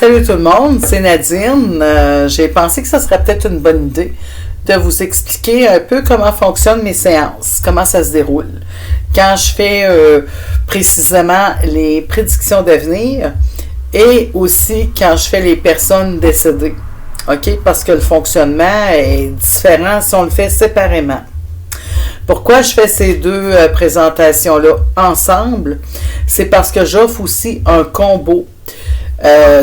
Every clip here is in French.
salut tout le monde, c'est Nadine. J'ai pensé que ça serait peut-être une bonne idée de vous expliquer un peu comment fonctionnent mes séances, comment ça se déroule. Quand je fais précisément les prédictions d'avenir et aussi quand je fais les personnes décédées. OK? Parce que le fonctionnement est différent si on le fait séparément. Pourquoi je fais ces deux présentations-là ensemble? C'est parce que j'offre aussi un combo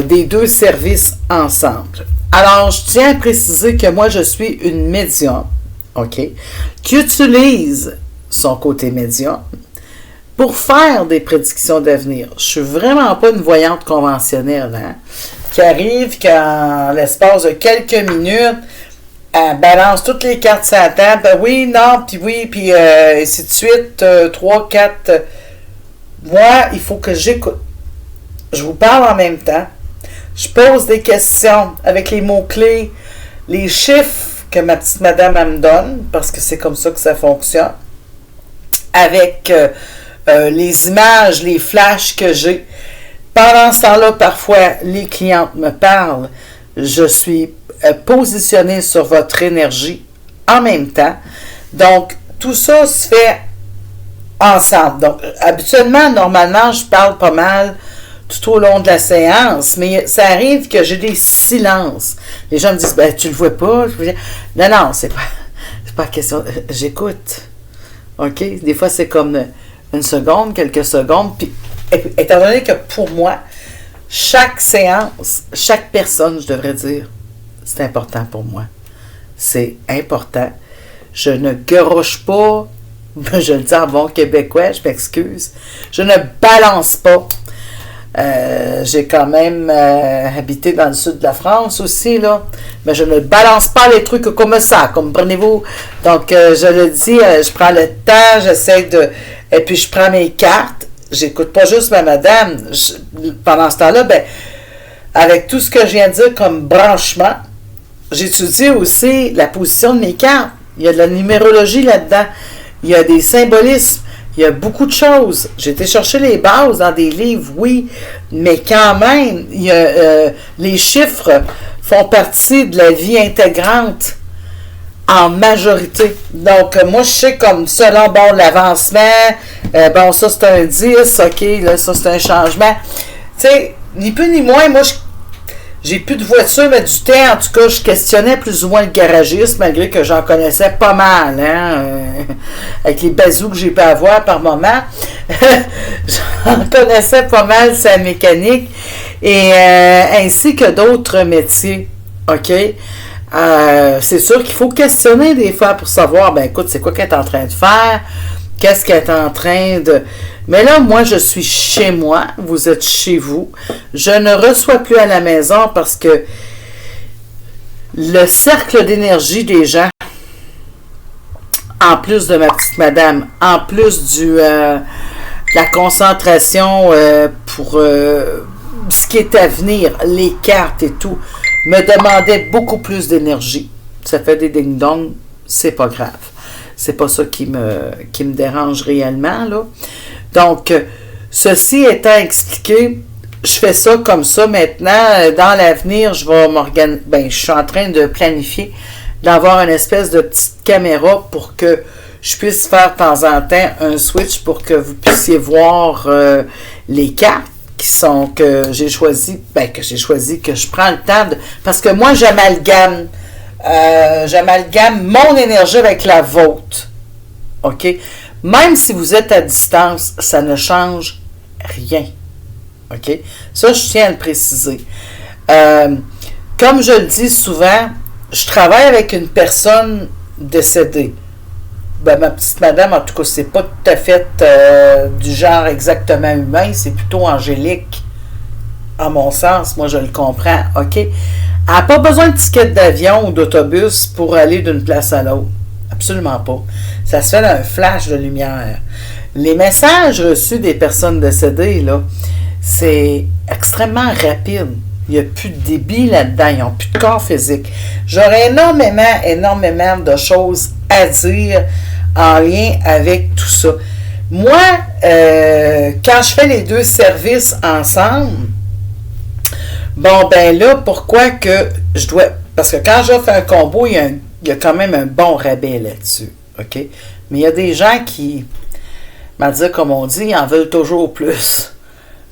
des deux services ensemble. Alors, je tiens à préciser que moi, je suis une médium, OK, qui utilise son côté médium pour faire des prédictions d'avenir. Je suis vraiment pas une voyante conventionnelle, hein, qui arrive qu'en l'espace de quelques minutes, elle balance toutes les cartes sur la table. Ben oui, non, puis ainsi de suite, 3, 4. Moi, il faut que j'écoute. Je vous parle en même temps. Je pose des questions avec les mots-clés, les chiffres que ma petite madame elle me donne, parce que c'est comme ça que ça fonctionne, avec les images, les flashs que j'ai. Pendant ce temps-là, parfois, les clientes me parlent. Je suis positionnée sur votre énergie en même temps. Donc, tout ça se fait ensemble. Donc, habituellement, normalement, je parle pas mal tout au long de la séance, mais ça arrive que j'ai des silences. Les gens me disent, ben, tu le vois pas? Non, c'est pas question. J'écoute. OK? Des fois, c'est comme une seconde, quelques secondes. Puis, étant donné que pour moi, chaque séance, chaque personne, je devrais dire, c'est important pour moi. C'est important. Je ne garoche pas, je le dis en bon québécois, je m'excuse. Je ne balance pas. J'ai quand même habité dans le sud de la France aussi, là. Mais je ne balance pas les trucs comme ça, comprenez-vous? Donc, je le dis, je prends le temps, j'essaie de... Et puis, je prends mes cartes. J'écoute pas juste ma madame. Pendant ce temps-là, ben, avec tout ce que je viens de dire comme branchement, j'étudie aussi la position de mes cartes. Il y a de la numérologie là-dedans. Il y a des symbolismes. Il y a beaucoup de choses. J'ai été chercher les bases dans des livres, oui, mais quand même, il y a, les chiffres font partie de la vie intégrante en majorité. Donc, moi, je sais comme selon, bon, l'avancement, bon, ça, c'est un 10, OK, là, ça, c'est un changement. Tu sais, ni plus ni moins, moi, j'ai plus de voiture, mais du temps, en tout cas, je questionnais plus ou moins le garagiste, malgré que j'en connaissais pas mal, hein, avec les bazous que j'ai pu avoir par moment. J'en connaissais pas mal sa mécanique, et ainsi que d'autres métiers, OK? C'est sûr qu'il faut questionner des fois pour savoir, ben écoute, c'est quoi qu'elle est en train de faire? Qu'est-ce qu'elle est en train de... Mais là, moi, je suis chez moi. Vous êtes chez vous. Je ne reçois plus à la maison parce que le cercle d'énergie des gens, en plus de ma petite madame, en plus la concentration pour ce qui est à venir, les cartes et tout, me demandait beaucoup plus d'énergie. Ça fait des ding-dong, c'est pas grave. C'est pas ça qui me dérange réellement, là. Donc, ceci étant expliqué, je fais ça comme ça maintenant. Dans l'avenir, je vais m'organiser. Ben, je suis en train de planifier d'avoir une espèce de petite caméra pour que je puisse faire de temps en temps un switch pour que vous puissiez voir les cartes que j'ai choisi, que je prends le temps de... Parce que moi, j'amalgame mon énergie avec la vôtre. OK? Même si vous êtes à distance, ça ne change rien. OK? Ça, je tiens à le préciser. Comme je le dis souvent, je travaille avec une personne décédée. Ben, ma petite madame, en tout cas, c'est pas tout à fait du genre exactement humain, c'est plutôt angélique, à mon sens. Moi, je le comprends. OK? Elle n'a pas besoin de ticket d'avion ou d'autobus pour aller d'une place à l'autre. Absolument pas. Ça se fait dans un flash de lumière. Les messages reçus des personnes décédées, là, c'est extrêmement rapide. Il n'y a plus de débit là-dedans. Ils n'ont plus de corps physique. J'aurais énormément de choses à dire en lien avec tout ça. Moi, quand je fais les deux services ensemble, Bon, ben là, pourquoi que je dois... Parce que quand j'offre un combo, il y a quand même un bon rabais là-dessus, OK? Mais il y a des gens qui, dire comme on dit, en veulent toujours plus.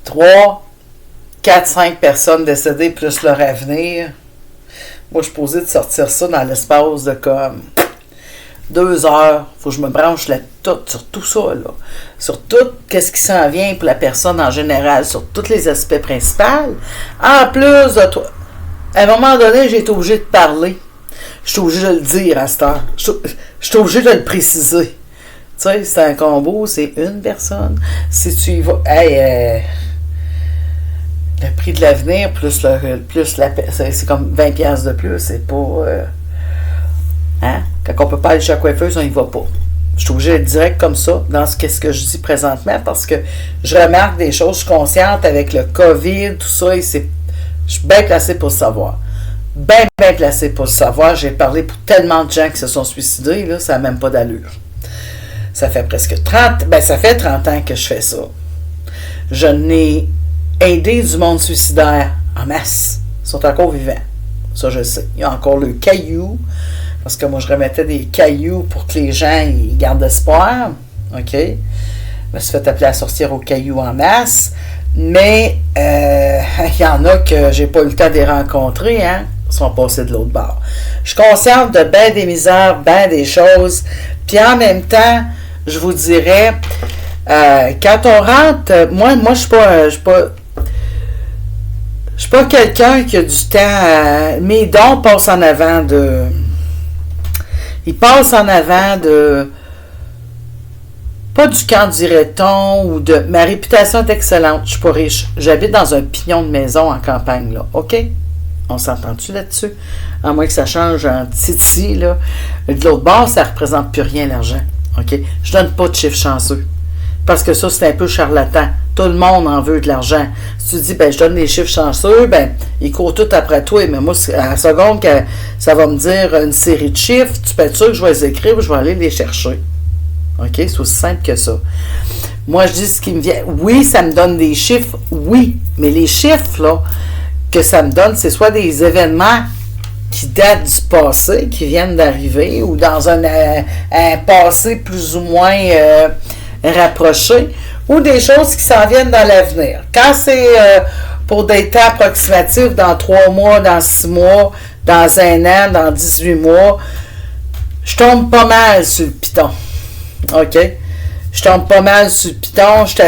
3, 4, 5 personnes décédées plus leur avenir. Moi, je suis posé de sortir ça dans l'espace de comme 2 heures. Faut que je me branche sur tout ça, là. Sur tout ce qui s'en vient pour la personne en général, sur tous les aspects principaux. En plus de toi, à un moment donné, j'ai été obligé de parler. Je suis obligé de le dire à cette heure. Je suis obligé de le préciser. Tu sais, c'est un combo, c'est une personne. Si tu y vas... Hey, le prix de l'avenir, plus c'est comme 20$ de plus, c'est pas... Hein? Quand on peut pas aller chez la coiffeuse, on y va pas. Je suis obligée d'être direct comme ça dans ce que je dis présentement parce que je remarque des choses, je suis consciente avec le COVID, tout ça, et je suis bien placée pour le savoir. Bien placée pour le savoir. J'ai parlé pour tellement de gens qui se sont suicidés, là, ça n'a même pas d'allure. Ça fait presque 30 ans que je fais ça. Je n'ai aidé du monde suicidaire en masse. Ils sont encore vivants. Ça, je le sais. Il y a encore le caillou, parce que moi, je remettais des cailloux pour que les gens ils gardent espoir. OK? Je me suis fait appeler la sorcière aux cailloux en masse. Mais il y en a que j'ai pas eu le temps de les rencontrer, hein? Ils sont passés de l'autre bord. Je suis consciente de bien des misères, bien des choses. Puis en même temps, je vous dirais, quand on rentre, moi je suis pas quelqu'un qui a du temps. Mes dons passent en avant de. Ils passent en avant de. Pas du camp, dirait-on, ou de. Ma réputation est excellente. Je suis pas riche. J'habite dans un pignon de maison en campagne, là. OK? On s'entend-tu là-dessus? À moins que ça change en titi, là. De l'autre bord, ça ne représente plus rien, l'argent. OK? Je donne pas de chiffres chanceux. Parce que ça, c'est un peu charlatan. Tout le monde en veut de l'argent. Si tu dis, ben, je donne des chiffres chanceux, ben, ils courent tout après toi. Mais moi, à la seconde que ça va me dire une série de chiffres, tu peux être sûr que je vais les écrire ou je vais aller les chercher. OK? C'est aussi simple que ça. Moi, je dis ce qui me vient. Oui, ça me donne des chiffres. Oui. Mais les chiffres, là, que ça me donne, c'est soit des événements qui datent du passé, qui viennent d'arriver, ou dans un passé plus ou moins rapproché, ou des choses qui s'en viennent dans l'avenir. Quand c'est pour des temps approximatifs, dans 3 mois, dans 6 mois, dans 1 an, dans 18 mois, je tombe pas mal sur le piton. OK? Je tombe pas mal sur le piton. Je suis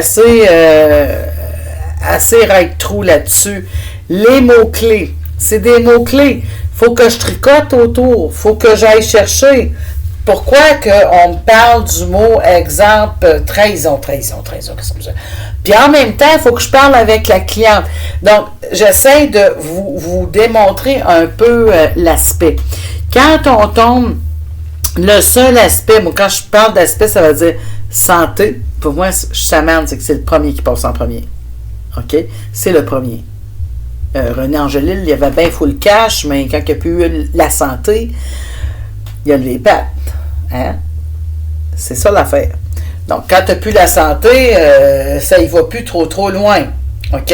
assez right-trou là-dessus. Les mots-clés, c'est des mots-clés. Faut que je tricote autour. Faut que j'aille chercher. Pourquoi qu'on me parle du mot, exemple, trahison, qu'est-ce que c'est? Puis en même temps, il faut que je parle avec la cliente. Donc, j'essaie de vous démontrer un peu l'aspect. Quand on tombe, le seul aspect, moi, quand je parle d'aspect, ça veut dire santé. Pour moi, ça merde, c'est que c'est le premier qui passe en premier. OK? C'est le premier. René Angélil, il y avait bien full cash, mais quand il n'y a plus eu la santé, il y a les pattes. Hein? C'est ça l'affaire. Donc, quand tu n'as plus la santé, ça y va plus trop loin. OK?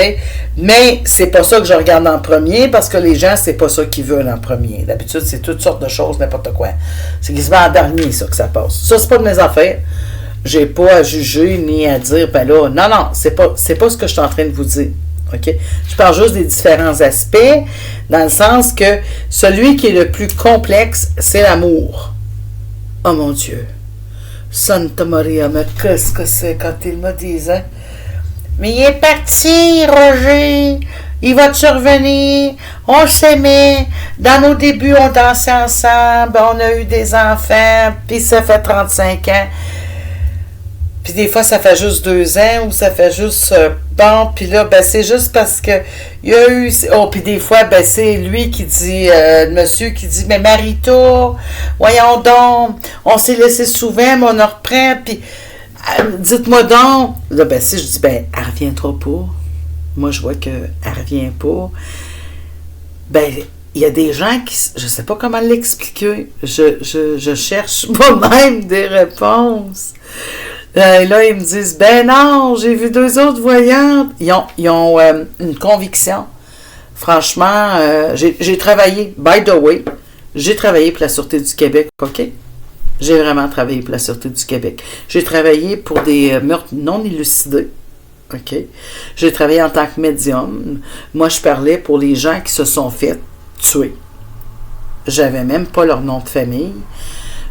Mais c'est pas ça que je regarde en premier, parce que les gens, c'est pas ça qu'ils veulent en premier. D'habitude, c'est toutes sortes de choses, n'importe quoi. C'est quasiment en dernier, ça, que ça passe. Ça, c'est pas de mes affaires. J'ai pas à juger ni à dire, ben là, non, c'est pas ce que je suis en train de vous dire. OK? Je parle juste des différents aspects, dans le sens que celui qui est le plus complexe, c'est l'amour. Oh mon Dieu! Santa Maria, mais qu'est-ce que c'est quand il me disait? Mais il est parti, Roger! Il va te revenir! On s'aimait! Dans nos débuts, on dansait ensemble, on a eu des enfants, puis ça fait 35 ans. Puis des fois, ça fait juste 2 ans, ou ça fait juste... bon, puis là, ben c'est juste parce que il y a eu... Oh, puis des fois, ben c'est lui qui dit... le monsieur qui dit, mais Marito, voyons donc, on s'est laissé souvent, mais on en reprend, puis dites-moi donc. Là, ben si je dis, ben, elle reviendra pas. Moi, je vois qu'elle revient pas. Ben, il y a des gens qui... Je sais pas comment l'expliquer. Je cherche moi-même des réponses. Là, ils me disent, ben non, j'ai vu 2 autres voyantes. Ils ont une conviction. Franchement, j'ai travaillé, by the way, j'ai travaillé pour la Sûreté du Québec, OK? J'ai vraiment travaillé pour la Sûreté du Québec. J'ai travaillé pour des meurtres non élucidés, OK? J'ai travaillé en tant que médium. Moi, je parlais pour les gens qui se sont fait tuer. J'avais même pas leur nom de famille.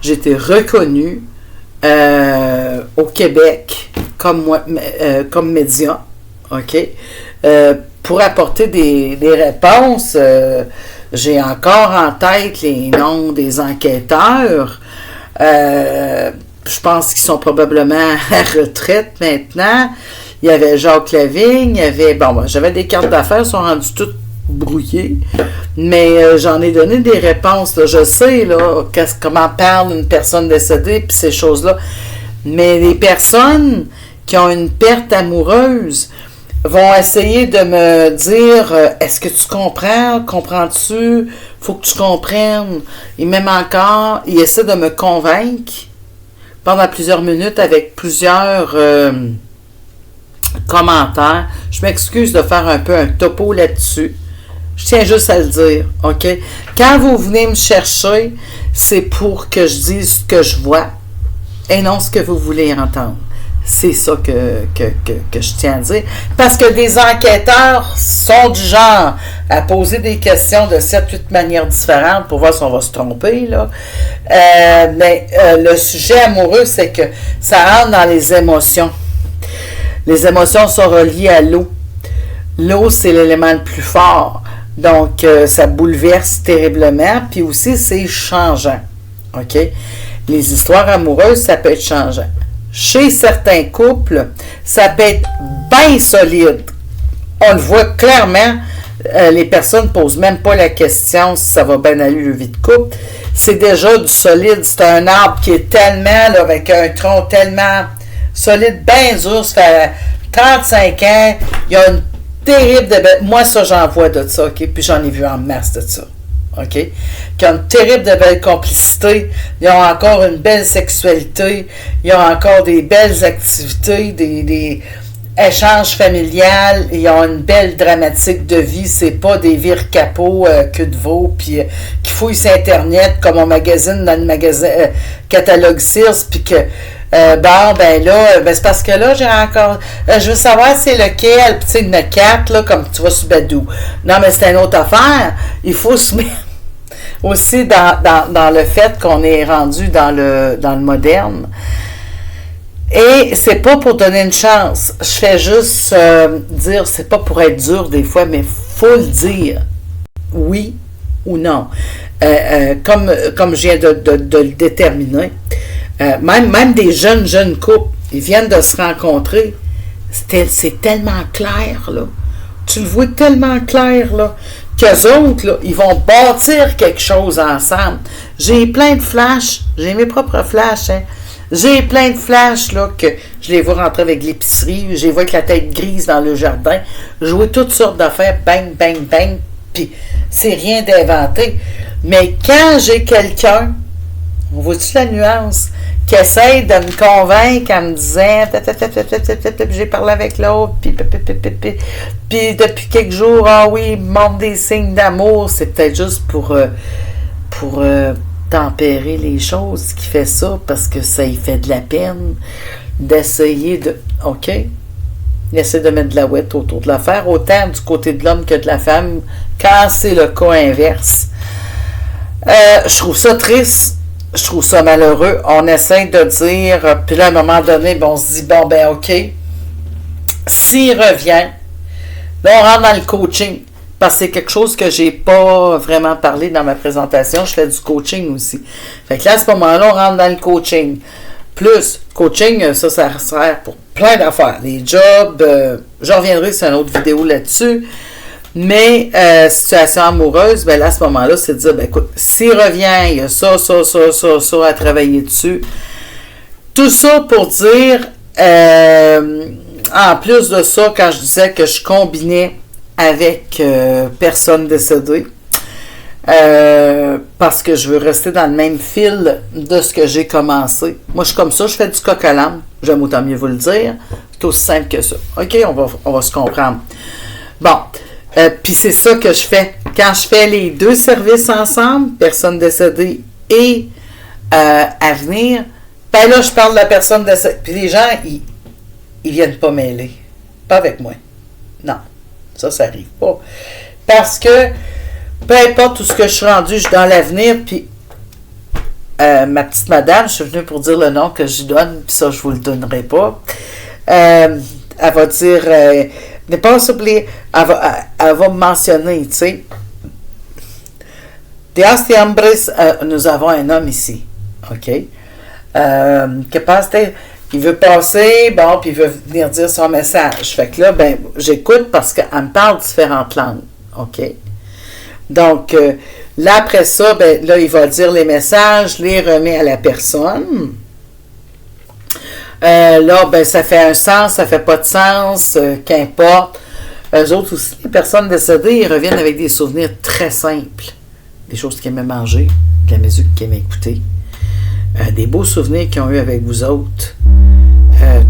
J'étais reconnue au Québec comme médium, OK? Pour apporter des réponses, j'ai encore en tête les noms des enquêteurs. Je pense qu'ils sont probablement à retraite maintenant. Il y avait Jacques Lavigne, il y avait... j'avais des cartes d'affaires, elles sont rendues toutes brouillées, mais j'en ai donné des réponses. Là. Je sais là, comment parle une personne décédée, puis ces choses-là. Mais les personnes qui ont une perte amoureuse vont essayer de me dire est-ce que tu comprends? Comprends-tu? Faut que tu comprennes. Et même encore, ils essaient de me convaincre pendant plusieurs minutes avec plusieurs commentaires. Je m'excuse de faire un peu un topo là-dessus. Je tiens juste à le dire, OK? Quand vous venez me chercher, c'est pour que je dise ce que je vois et non ce que vous voulez entendre. C'est ça que je tiens à dire. Parce que des enquêteurs sont du genre à poser des questions de 7-8 manières différentes pour voir si on va se tromper, là. Mais le sujet amoureux, c'est que ça rentre dans les émotions. Les émotions sont reliées à l'eau. L'eau, c'est l'élément le plus fort. Donc, ça bouleverse terriblement. Puis aussi, c'est changeant. OK? Les histoires amoureuses, ça peut être changeant. Chez certains couples, ça peut être bien solide. On le voit clairement. Les personnes ne posent même pas la question si ça va bien aller le vie de couple. C'est déjà du solide. C'est un arbre qui est tellement, là, avec un tronc tellement solide, bien dur. Ça fait 35 ans. Il y a une terrible de belle... Moi, ça, j'en vois de ça, OK? Puis j'en ai vu en masse de ça. OK? Qui ont une terrible de belle complicité. Ils ont encore une belle sexualité. Ils ont encore des belles activités, des échanges familiales. Ils ont une belle dramatique de vie. C'est pas des vires capots, queue de veau, puis qui fouillent sur Internet comme on magazine dans le magasin catalogue Sears, puis que c'est parce que là, j'ai encore... je veux savoir c'est lequel. Puis tu sais, il y en a 4, là, comme tu vois sur Badou. Non, mais c'est une autre affaire. Il faut se mettre aussi dans le fait qu'on est rendu dans le moderne. Et c'est pas pour donner une chance. Je fais juste dire, c'est pas pour être dur des fois, mais faut le dire. Oui ou non. Comme je viens de le déterminer. Même des jeunes couples, ils viennent de se rencontrer. C'est tellement clair, là. Tu le vois tellement clair, là, qu'eux autres, là, ils vont bâtir quelque chose ensemble. J'ai plein de flashs. J'ai mes propres flashs, hein. J'ai plein de flashs, là, que je les vois rentrer avec l'épicerie. Je les vois avec la tête grise dans le jardin. Jouer toutes sortes d'affaires. Bang, bang, bang. Puis, c'est rien d'inventé. Mais quand j'ai quelqu'un, on voit-tu la nuance, qui essaye de me convaincre en me disant j'ai parlé avec l'autre, puis depuis quelques jours, ah oui, il me montre des signes d'amour, c'est peut-être juste pour tempérer les choses qui fait ça, parce que ça y fait de la peine d'essayer de... OK? Il essaie de mettre de la ouette autour de l'affaire, autant du côté de l'homme que de la femme, quand c'est le cas inverse. Je trouve ça triste. Je trouve ça malheureux. On essaie de dire, puis là, à un moment donné, on se dit, OK, s'il revient, là, on rentre dans le coaching, parce que c'est quelque chose que j'ai pas vraiment parlé dans ma présentation. Je fais du coaching aussi. Fait que là, à ce moment-là, on rentre dans le coaching. Plus, coaching, ça sert pour plein d'affaires. Les jobs, je reviendrai sur une autre vidéo là-dessus. Mais situation amoureuse, là, à ce moment-là, c'est de dire, écoute, s'il revient, il y a ça à travailler dessus. Tout ça pour dire, en plus de ça, quand je disais que je combinais avec personne décédée, parce que je veux rester dans le même fil de ce que j'ai commencé. Moi, je suis comme ça, je fais du coq à l'âne. J'aime autant mieux vous le dire. C'est aussi simple que ça. OK, on va se comprendre. Bon. Puis c'est ça que je fais. Quand je fais les deux services ensemble, personne décédée et avenir, ben là, je parle de la personne décédée. Puis les gens, ils viennent pas mêler. Pas avec moi. Non. Ça arrive pas. Parce que, peu importe où ce que je suis rendu, je suis dans l'avenir, puis ma petite madame, je suis venue pour dire le nom que je donne, puis ça, je vous le donnerai pas. Elle va dire, ne pas oublier, elle va me mentionner, tu sais. Dios te hombres, nous avons un homme ici, OK? Qui passe, il veut passer, bon, puis il veut venir dire son message. Fait que là, ben, j'écoute parce qu'elle me parle différentes langues, OK? Donc, là, après ça, ben, là, il va dire les messages, les remet à la personne. Là, ben, ça fait un sens, ça fait pas de sens, qu'importe. Eux autres aussi, les personnes décédées, ils reviennent avec des souvenirs très simples. Des choses qu'ils aimaient manger, de la musique qu'ils aimaient écouter, des beaux souvenirs qu'ils ont eu avec vous autres,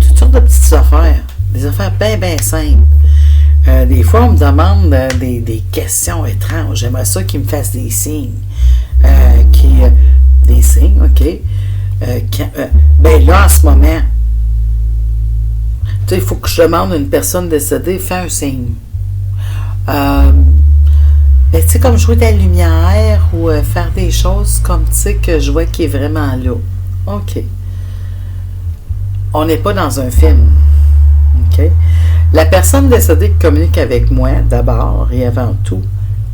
toutes sortes de petites affaires, des affaires bien, bien simples. Des fois, on me demande des questions étranges. J'aimerais ça qu'ils me fassent des signes. Des signes, OK. Ben là, en ce moment, tu sais, il faut que je demande à une personne décédée, fais un signe. Ben, tu sais, comme jouer de la lumière ou faire des choses comme, tu sais, que je vois qui est vraiment là. OK. On n'est pas dans un film. OK. La personne décédée qui communique avec moi, d'abord et avant tout,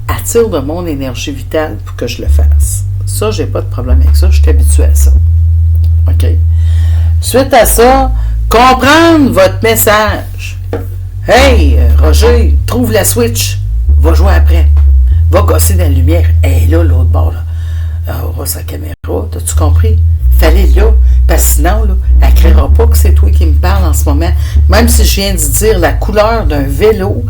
attire de mon énergie vitale pour que je le fasse. Ça, j'ai pas de problème avec ça. Je suis habituée à ça. OK. Suite à ça, comprendre votre message. Hey, Roger, trouve la switch. Va jouer après. Va gosser dans la lumière. Hey, là, l'autre bord, là. Aura sa caméra. T'as-tu compris? Fallait là. Parce que sinon, là, elle ne créera pas que c'est toi qui me parles en ce moment. Même si je viens de dire la couleur d'un vélo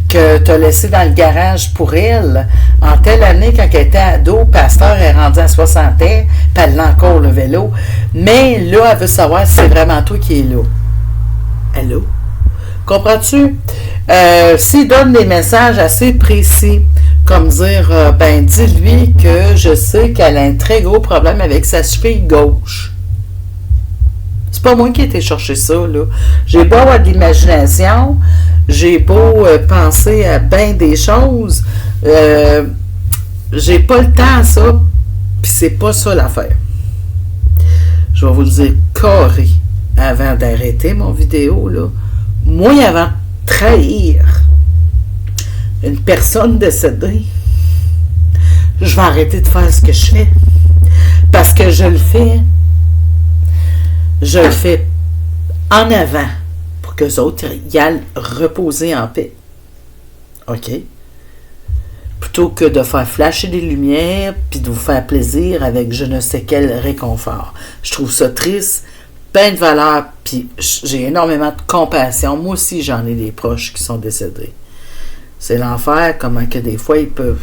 que tu as laissé dans le garage pour elle, en telle année, quand elle était ado, Pasteur est rendu à 60 ans, puis elle a encore le vélo. Mais là, elle veut savoir si c'est vraiment toi qui es là. Allô? Comprends-tu? S'il donne des messages assez précis, comme dire, ben, dis-lui que je sais qu'elle a un très gros problème avec sa cheville gauche. C'est pas moi qui ai été chercher ça, là. J'ai beau avoir de l'imagination, j'ai beau penser à bien des choses, j'ai pas le temps à ça, puis c'est pas ça l'affaire. Je vais vous le dire carré avant d'arrêter mon vidéo, là. Moi, avant de trahir une personne décédée, je vais arrêter de faire ce que je fais. Parce que je le fais en avant pour qu'eux autres y aillent reposer en paix. OK? Plutôt que de faire flasher des lumières puis de vous faire plaisir avec je ne sais quel réconfort. Je trouve ça triste, plein de valeur, puis j'ai énormément de compassion. Moi aussi, j'en ai des proches qui sont décédés. C'est l'enfer, comment que des fois, ils peuvent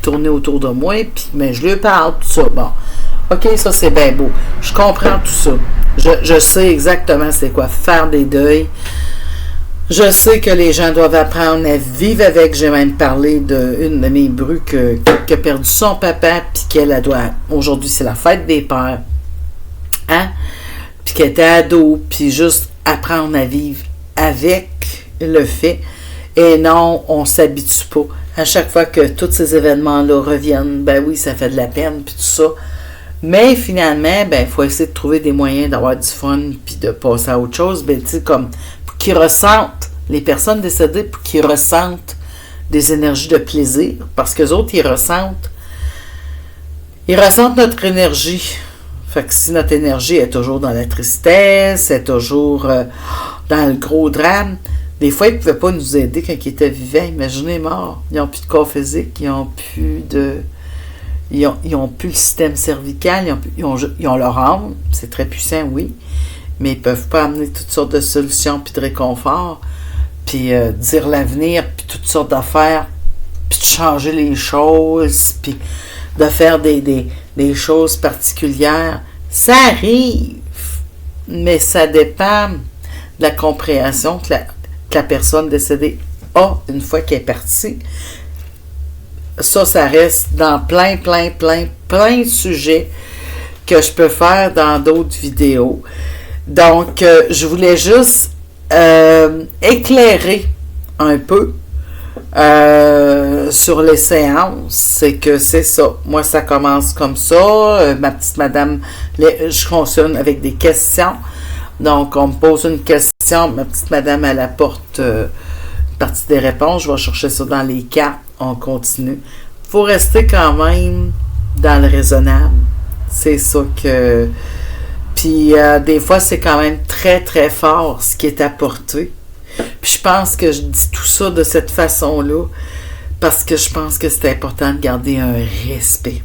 tourner autour de moi, puis mais je lui parle, tout ça. Bon, OK, ça, c'est bien beau. Je comprends tout ça. Je sais exactement c'est quoi faire des deuils. Je sais que les gens doivent apprendre à vivre avec. J'ai même parlé d'une de mes brues qui a perdu son papa, puis qu'elle doit... Aujourd'hui, c'est la fête des pères. Hein? Puis qu'elle était ado, puis juste apprendre à vivre avec le fait. Et non, on ne s'habitue pas. À chaque fois que tous ces événements-là reviennent, ben oui, ça fait de la peine, puis tout ça. Mais finalement, ben, il faut essayer de trouver des moyens d'avoir du fun, puis de passer à autre chose. Ben, tu sais, comme, pour qu'ils ressentent, les personnes décédées, pour qu'ils ressentent des énergies de plaisir. Parce qu'eux autres, ils ressentent notre énergie. Fait que si notre énergie est toujours dans la tristesse, est toujours dans le gros drame, des fois, ils ne pouvaient pas nous aider quand ils étaient vivants. Imaginez, morts. Ils n'ont plus de corps physique, ils n'ont plus de... Ils ont plus le système cervical, ils ont leur âme, c'est très puissant, oui, mais ils ne peuvent pas amener toutes sortes de solutions puis de réconfort, puis dire l'avenir, puis toutes sortes d'affaires, puis de changer les choses, puis de faire des choses particulières. Ça arrive, mais ça dépend de la compréhension que la personne décédée a une fois qu'elle est partie. Ça reste dans plein de sujets que je peux faire dans d'autres vidéos. Donc, je voulais juste éclairer un peu sur les séances. C'est que c'est ça. Moi, ça commence comme ça. Ma petite madame, je fonctionne avec des questions. Donc, on me pose une question. Ma petite madame, elle apporte une partie des réponses. Je vais chercher ça dans les cartes. On continue. Il faut rester quand même dans le raisonnable. C'est ça que... Puis, des fois, c'est quand même très fort ce qui est apporté. Puis, je pense que je dis tout ça de cette façon-là parce que je pense que c'est important de garder un respect.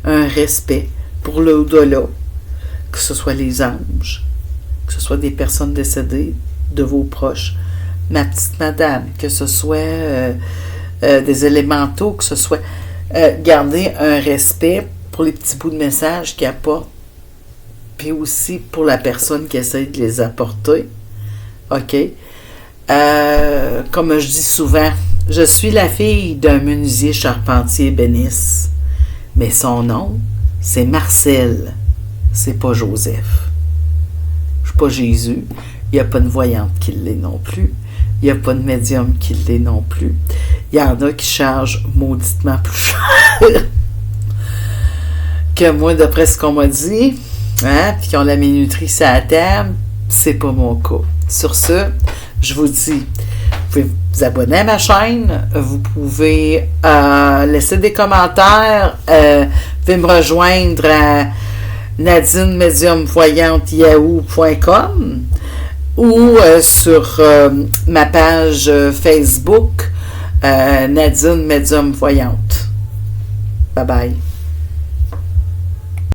Un respect pour l'au-delà. Que ce soit les anges, que ce soit des personnes décédées, de vos proches, ma petite madame, que ce soit des élémentaux, que ce soit... garder un respect pour les petits bouts de messages qu'ils apportent, puis aussi pour la personne qui essaie de les apporter. OK? Comme je dis souvent, je suis la fille d'un menuisier charpentier bénisse, mais son nom, c'est Marcel, c'est pas Joseph. Je suis pas Jésus, il n'y a pas de voyante qui l'est non plus, il n'y a pas de médium qui l'est non plus. Il y en a qui chargent mauditement plus cher que moi, d'après ce qu'on m'a dit, hein, puis qui ont la minuterie sur la table. C'est pas mon cas. Sur ce, je vous dis, vous pouvez vous abonner à ma chaîne, vous pouvez laisser des commentaires, vous pouvez me rejoindre à nadinemediumvoyante.yahoo.com ou sur ma page Facebook Nadine Médium Voyante. Bye bye.